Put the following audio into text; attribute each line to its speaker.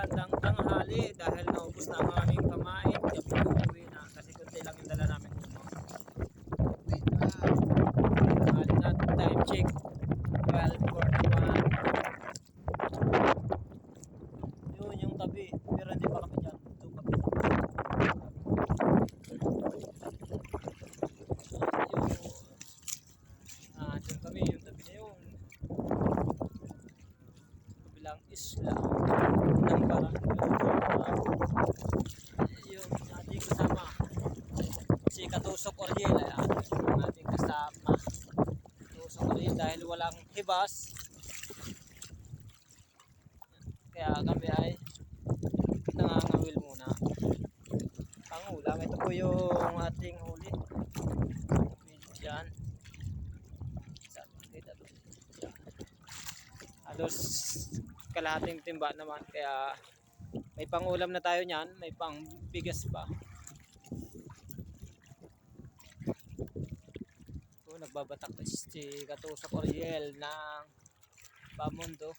Speaker 1: magandang tanghali dahil naubos na ang aming pamain. Kami uuwi na kasi kunti lang yung dala namin kumang. Tanghali na, time check 12:41. Yun yung tabi, pero hindi pa kami dyan. Itong tabi. Dyan kami, yung tabi na yun. Kabilang isla ng barangay. Yung ating kasama si Katusok Oriel ay ang ating kasama. Katusok Oriel dahil walang hibas kaya kami ay nangangawil muna ang ulam. Ito po yung ating huli dyan. Kita doon. Halos kalahating timba naman kaya may pangulam na tayo niyan, may pang bigas pa. Nagbabatak si Katusok Oriel ng Pamundo.